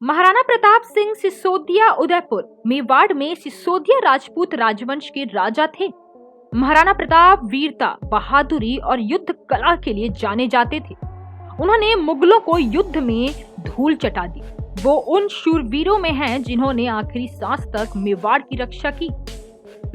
महाराणा प्रताप सिंह सिसोदिया उदयपुर मेवाड़ में सिसोदिया राजपूत राजवंश के राजा थे। महाराणा प्रताप वीरता, बहादुरी और युद्ध कला के लिए जाने जाते थे। उन्होंने मुगलों को युद्ध में धूल चटा दी। वो उन शूरवीरों में हैं जिन्होंने आखिरी सांस तक मेवाड़ की रक्षा की।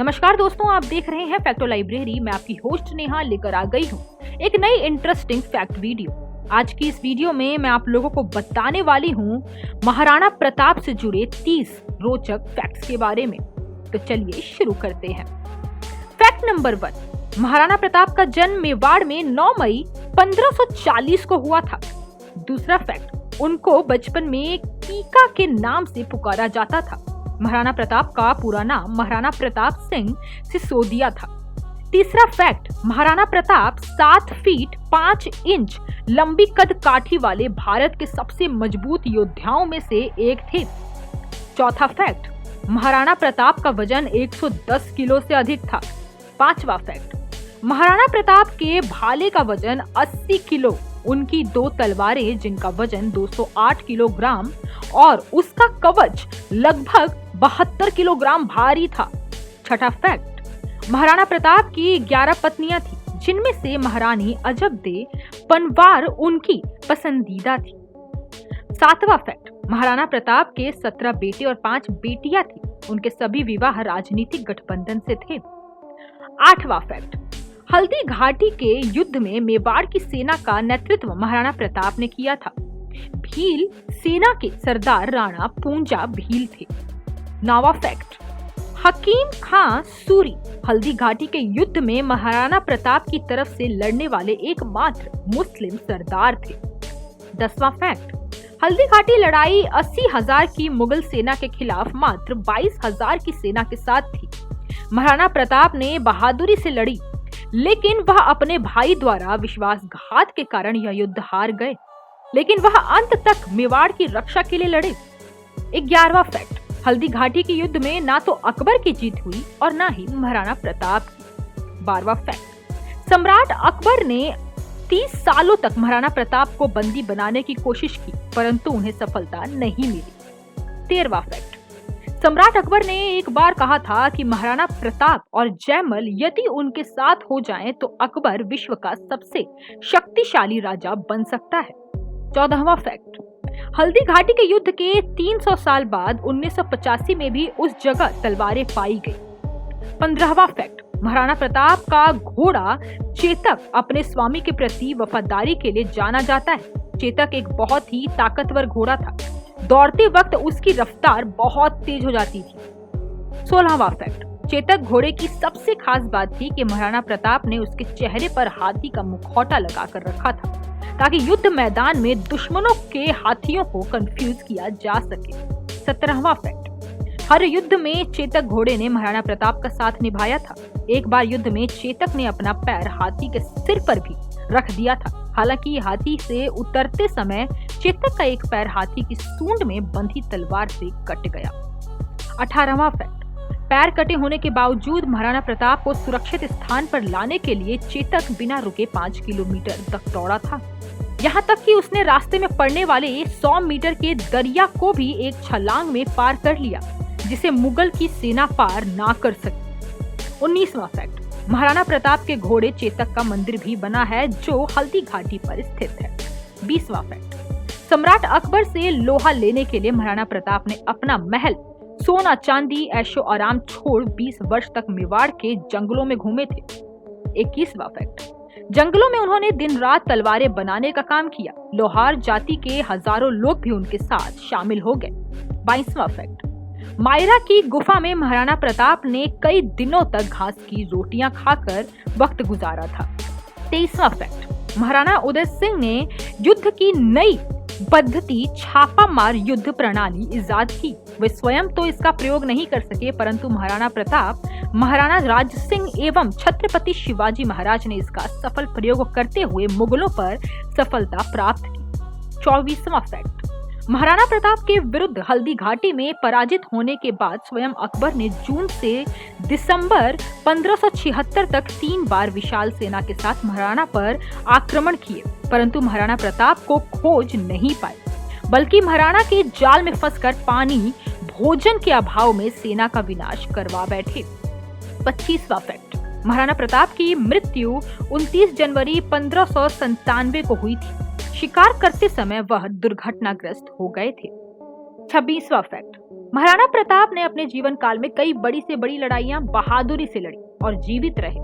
नमस्कार दोस्तों, आप देख रहे हैं फैक्टो लाइब्रेरी। मैं आपकी होस्ट नेहा लेकर आ गई हूँ एक नई इंटरेस्टिंग फैक्ट वीडियो। आज की इस वीडियो में मैं आप लोगों को बताने वाली हूँ महाराणा प्रताप से जुड़े 30 रोचक फैक्ट्स के बारे में। तो चलिए शुरू करते हैं। फैक्ट नंबर 1, महाराणा प्रताप का जन्म मेवाड़ में 9 मई 1540 को हुआ था। दूसरा फैक्ट, उनको बचपन में कीका के नाम से पुकारा जाता था। महाराणा प्रताप का पूरा नाम महाराणा प्रताप सिंह सिसोदिया था। तीसरा fact, Maharana Pratap 7 feet 5 inch लंबी कद काठी वाले भारत के सबसे मजबूत योद्धाओं में से एक थे। चौथा फैक्ट, महाराणा प्रताप का वजन 110 किलो से अधिक था। पांचवा फैक्ट, महाराणा प्रताप के भाले का वजन 80 किलो, उनकी 2 तलवारें जिनका वजन 208 किलोग्राम और उसका कवच लगभग 72 किलोग्राम भारी था। छठा फैक्ट, महाराणा प्रताप की 11 पत्नियां थी, जिनमें से महारानी अजबदे पनवार उनकी पसंदीदा थी। सातवां फैक्ट, महाराणा प्रताप के 17 बेटे और 5 बेटियां थी। उनके सभी विवाह राजनीतिक गठबंधन से थे। आठवां फैक्ट, हल्दी घाटी के युद्ध में मेवाड़ की सेना का नेतृत्व महाराणा प्रताप ने किया था। भील सेना के सरदार राणा पूंजा भील थे। 9वां फैक्ट, हकीम खां सूरी हल्दी घाटी के युद्ध में महाराणा प्रताप की तरफ से लड़ने वाले एकमात्र मुस्लिम सरदार थे। 10वां फैक्ट, हल्दी घाटी लड़ाई 80,000 की मुगल सेना के खिलाफ मात्र 22,000 की सेना के साथ थी। महाराणा प्रताप ने बहादुरी से लड़ी, लेकिन वह अपने भाई द्वारा विश्वासघात के कारण यह युद्ध हार गए, लेकिन वह अंत तक मेवाड़ की रक्षा के लिए लड़े। 11वां फैक्ट, हल्दी घाटी के युद्ध में ना तो अकबर की जीत हुई और ना ही महाराणा प्रताप की। 12वां फैक्ट, सम्राट अकबर ने 30 सालों तक महाराणा प्रताप को बंदी बनाने की कोशिश की, परंतु उन्हें सफलता नहीं मिली। 13वां फैक्ट, सम्राट अकबर ने एक बार कहा था कि महाराणा प्रताप और जयमल यदि उनके साथ हो जाएं तो अकबर विश्व का सबसे शक्तिशाली राजा बन सकता है। 14वां फैक्ट, हल्दी घाटी के युद्ध के 300 साल बाद 1985 में भी उस जगह तलवारें पाई गई। 15वां फैक्ट, महाराणा प्रताप का घोड़ा चेतक अपने स्वामी के प्रति वफादारी के लिए जाना जाता है। चेतक एक बहुत ही ताकतवर घोड़ा था। दौड़ते वक्त उसकी रफ्तार बहुत तेज हो जाती थी। 16वां फैक्ट, चेतक घोड़े की सबसे खास बात थी कि महाराणा प्रताप ने उसके चेहरे पर हाथी का मुखौटा लगाकर रखा था, ताकि युद्ध मैदान में दुश्मनों के हाथियों को कंफ्यूज किया जा सके। 17वां फैक्ट, हर युद्ध में चेतक घोड़े ने महाराणा प्रताप का साथ निभाया था। एक बार युद्ध में चेतक ने अपना पैर हाथी के सिर पर भी रख दिया था। हालांकि हाथी से उतरते समय चेतक का एक पैर हाथी की सूंड में बंधी तलवार से कट गया। 18वां फैक्ट, पैर कटे होने के बावजूद महाराणा प्रताप को सुरक्षित स्थान पर लाने के लिए चेतक बिना रुके 5 किलोमीटर तक दौड़ा था। यहाँ तक कि उसने रास्ते में पड़ने वाले 100 मीटर के दरिया को भी एक छलांग में पार कर लिया, जिसे मुगल की सेना पार ना कर सकी। 19वां फैक्ट, महाराणा प्रताप के घोड़े चेतक का मंदिर भी बना है, जो हल्दी घाटी पर स्थित है। 20वां फैक्ट, सम्राट अकबर से लोहा लेने के लिए महाराणा प्रताप ने अपना महल, सोना चांदी, ऐशो आराम छोड़ 20 वर्ष तक मेवाड़ के जंगलों में घूमे थे। 21वां फैक्ट, जंगलों में उन्होंने दिन रात तलवारें बनाने का काम किया। लोहार जाति के हजारों लोग भी उनके साथ शामिल हो गए। 22वां फैक्ट, मायरा की गुफा में महाराणा प्रताप ने कई दिनों तक घास की रोटियां खाकर वक्त गुजारा था। 23वां फैक्ट, महाराणा उदय सिंह ने युद्ध की नई पद्धति छापामार युद्ध प्रणाली इजाद की। वे स्वयं तो इसका प्रयोग नहीं कर सके, परंतु महाराणा प्रताप, महाराणा राज सिंह एवं छत्रपति शिवाजी महाराज ने इसका सफल प्रयोग करते हुए मुगलों पर सफलता प्राप्त की। 24वां फैक्ट, महाराणा प्रताप के विरुद्ध हल्दी घाटी में पराजित होने के बाद स्वयं अकबर ने जून से दिसंबर 1576 तक 3 बार विशाल सेना के साथ महाराणा पर आक्रमण किए, परंतु महाराणा प्रताप को खोज नहीं पाए। बल्कि महाराणा के जाल में फंसकर पानी भोजन के अभाव में सेना का विनाश करवा बैठे। 25वां फैक्ट, महाराणा प्रताप की मृत्यु 29 जनवरी 1597 को हुई थी। शिकार करते समय वह दुर्घटनाग्रस्त हो गए थे। 26वां फैक्ट, महाराणा प्रताप ने अपने जीवन काल में कई बड़ी से बड़ी लड़ाइयां बहादुरी से लड़ी और जीवित रहे,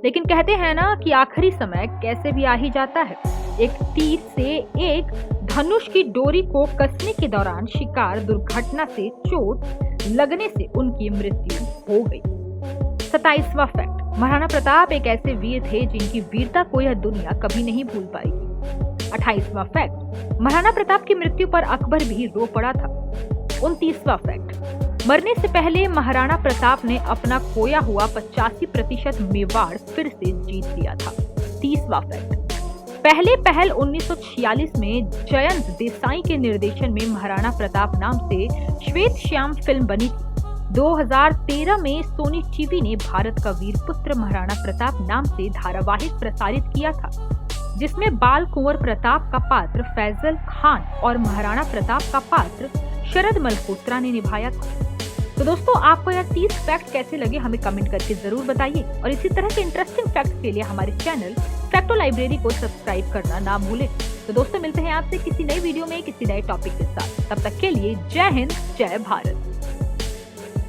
लेकिन कहते हैं ना कि आखिरी समय कैसे भी आ ही जाता है। एक तीर से एक धनुष की डोरी को कसने के दौरान शिकार दुर्घटना से चोट लगने से उनकी मृत्यु हो गई। 27वां फैक्ट, महाराणा प्रताप एक ऐसे वीर थे जिनकी वीरता को यह दुनिया कभी नहीं भूल पाएगी। 28वां फैक्ट, महाराणा प्रताप की मृत्यु पर अकबर भी रो पड़ा था। 29वां फैक्ट, मरने से पहले महाराणा प्रताप ने अपना खोया हुआ 85% मेवाड़ फिर से जीत लिया था। 30वां फैक्ट, पहले पहल 1946 में जयंत देसाई के निर्देशन में महाराणा प्रताप नाम से श्वेत श्याम फिल्म बनी थी। 2013 में सोनी टीवी ने भारत का वीर पुत्र महाराणा प्रताप नाम से धारावाहिक प्रसारित किया था, जिसमें बाल कुंवर प्रताप का पात्र फैजल खान और महाराणा प्रताप का पात्र शरद मल्होत्रा ने निभाया था। तो दोस्तों, आपको यह 30 फैक्ट कैसे लगे हमें कमेंट करके जरूर बताइए और इसी तरह के इंटरेस्टिंग फैक्ट के लिए हमारे चैनल फैक्टो लाइब्रेरी को सब्सक्राइब करना ना भूलें। तो दोस्तों, मिलते हैं आपसे किसी नई वीडियो में किसी नए टॉपिक के साथ। तब तक के लिए जय हिंद, जय भारत।